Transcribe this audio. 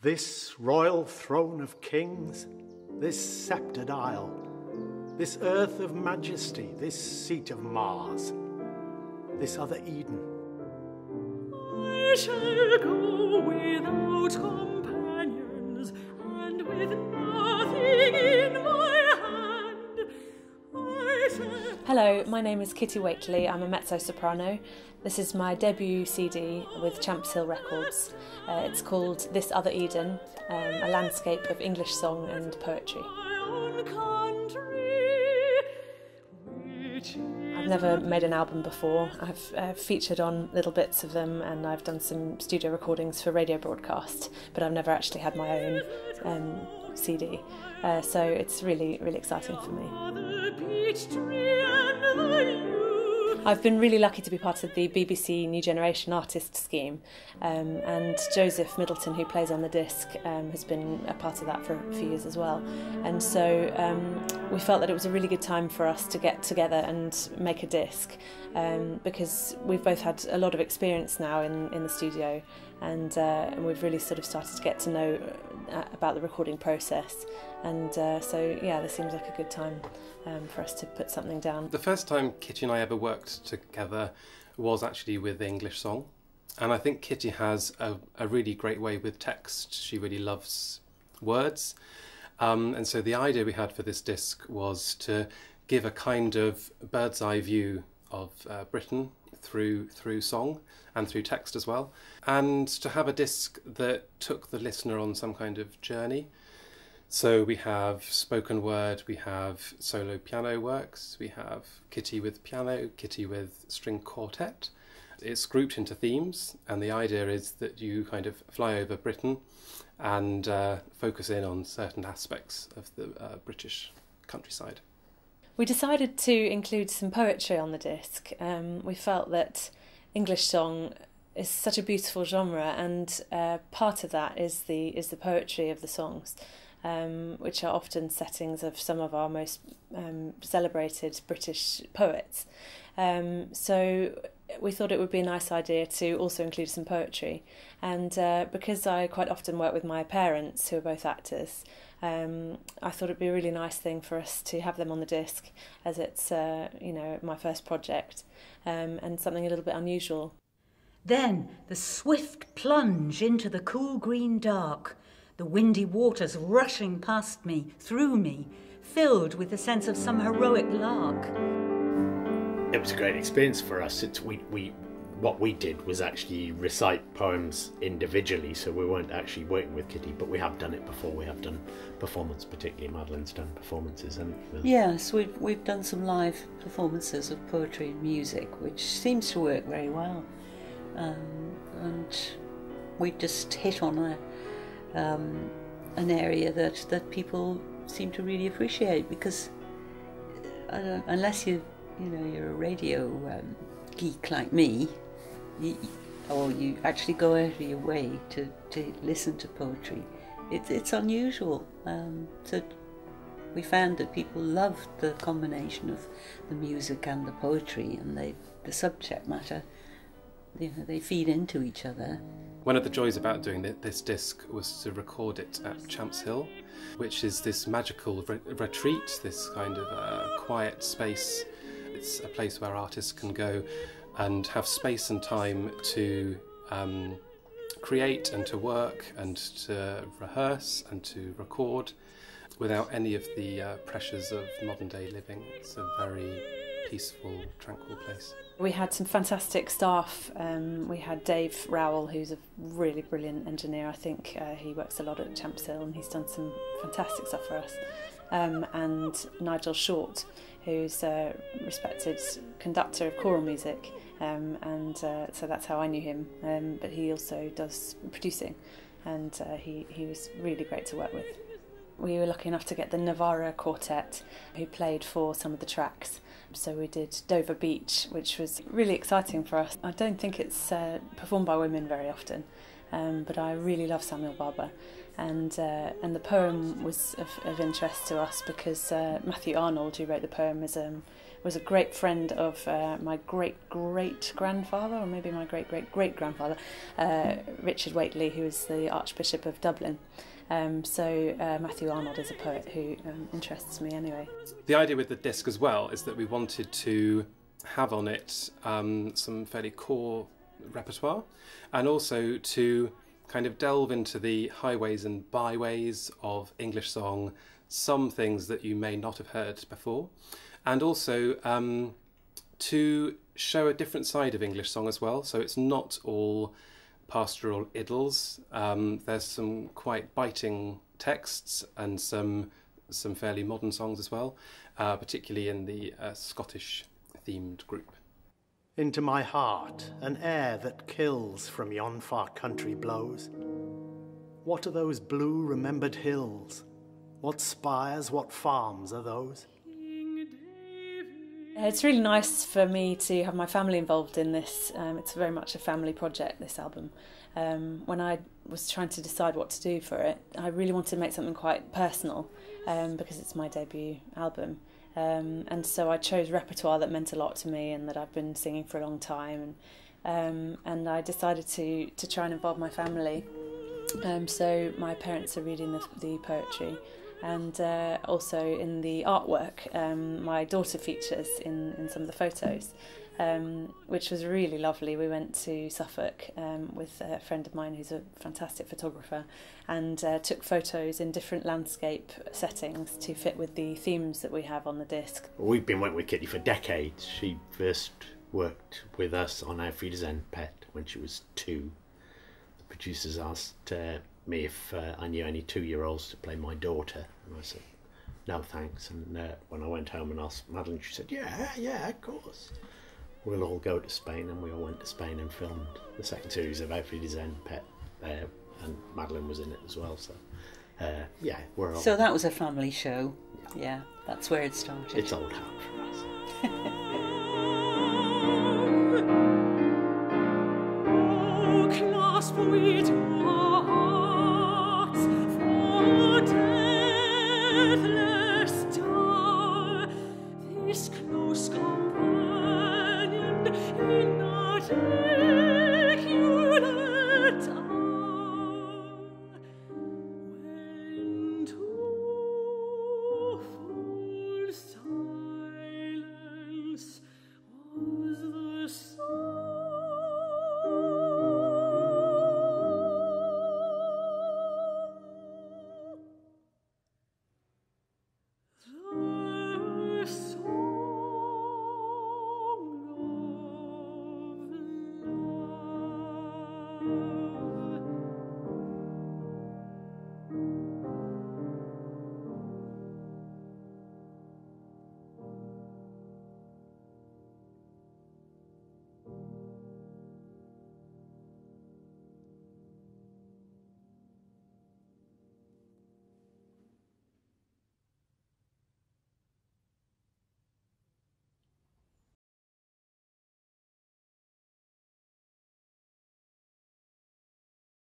This royal throne of kings, this sceptred isle, this earth of majesty, this seat of Mars, this other Eden. I shall go without companions and with nothing in my hand. Hello, my name is Kitty Whately. I'm a mezzo-soprano. This is my debut CD with Champs Hill Records. It's called This Other Eden, a landscape of English song and poetry. I've never made an album before. I've featured on little bits of them, and I've done some studio recordings for radio broadcast, but I've never actually had my own CD. So it's really, really exciting for me. I've been really lucky to be part of the BBC New Generation Artist Scheme, and Joseph Middleton, who plays on the disc, has been a part of that for a few years as well. And so we felt that it was a really good time for us to get together and make a disc, because we've both had a lot of experience now in the studio, and we've really sort of started to get to know about the recording process. And so yeah, this seems like a good time for us to put something down. The first time Kitty and I ever worked together was actually with English song, and I think Kitty has a really great way with text. She really loves words, and so the idea we had for this disc was to give a kind of bird's eye view of Britain through song and through text as well, and to have a disc that took the listener on some kind of journey. So we have spoken word, we have solo piano works, we have Kitty with piano, Kitty with string quartet. It's grouped into themes, and the idea is that you kind of fly over Britain and focus in on certain aspects of the British countryside. We decided to include some poetry on the disc. We felt that English song is such a beautiful genre, and part of that is the poetry of the songs. Which are often settings of some of our most celebrated British poets. So we thought it would be a nice idea to also include some poetry. And because I quite often work with my parents, who are both actors, I thought it'd be a really nice thing for us to have them on the disc, as it's my first project, and something a little bit unusual. Then the swift plunge into the cool green dark, the windy waters rushing past me, through me, filled with the sense of some heroic lark. It was a great experience for us. What we did was actually recite poems individually, so we weren't actually working with Kitty, but we have done it before. We have done performance, particularly Madelaine's done performances. Yes, we've done some live performances of poetry and music, which seems to work very well. And we just hit on an area that people seem to really appreciate, because unless you're a radio geek like me, or you actually go out of your way to listen to poetry, it's unusual. So we found that people loved the combination of the music and the poetry, and the subject matter, they feed into each other. One of the joys about doing this disc was to record it at Champs Hill, which is this magical retreat, this kind of quiet space. It's a place where artists can go and have space and time to create and to work and to rehearse and to record without any of the pressures of modern day living. It's a very peaceful, tranquil place. We had some fantastic staff. We had Dave Rowell, who's a really brilliant engineer. I think he works a lot at Champs Hill, and he's done some fantastic stuff for us. And Nigel, who's a respected conductor of choral music, so that's how I knew him. But he also does producing, and he was really great to work with. We were lucky enough to get the Navarra Quartet, who played for some of the tracks. So we did Dover Beach, which was really exciting for us. I don't think it's performed by women very often, but I really love Samuel Barber, and the poem was of interest to us because Matthew Arnold, who wrote the poem, was a great friend of my great-great-grandfather, or maybe my great-great-great-grandfather, Richard Whately, who was the Archbishop of Dublin. So Matthew Arnold is a poet who interests me anyway. The idea with the disc as well is that we wanted to have on it some fairly core repertoire, and also to kind of delve into the highways and byways of English song, some things that you may not have heard before, and also to show a different side of English song as well. So it's not all pastoral idylls. There's some quite biting texts and some fairly modern songs as well, particularly in the Scottish themed group. Into my heart an air that kills from yon far country blows. What are those blue remembered hills? What spires, what farms are those? It's really nice for me to have my family involved in this. It's very much a family project, this album. When I was trying to decide what to do for it, I really wanted to make something quite personal because it's my debut album. And so I chose repertoire that meant a lot to me and that I've been singing for a long time. And I decided to try and involve my family. So my parents are reading the poetry. And also in the artwork, my daughter features in some of the photos, which was really lovely. We went to Suffolk with a friend of mine who's a fantastic photographer, and took photos in different landscape settings to fit with the themes that we have on the disc. We've been working with Kitty for decades. She first worked with us on Our Friedrichshain Pet when she was 2. The producers asked me if I knew any 2-year-olds to play my daughter, and I said no thanks. And when I went home and asked Madelaine, she said yeah of course, we'll all go to Spain. And we all went to Spain and filmed the second series of Our Friedrichshain Pet there, and Madelaine was in it as well. So we're all... So that was a family show. Yeah, that's where it started. It's old hat for us. Oh, clasp we to our hearts, for death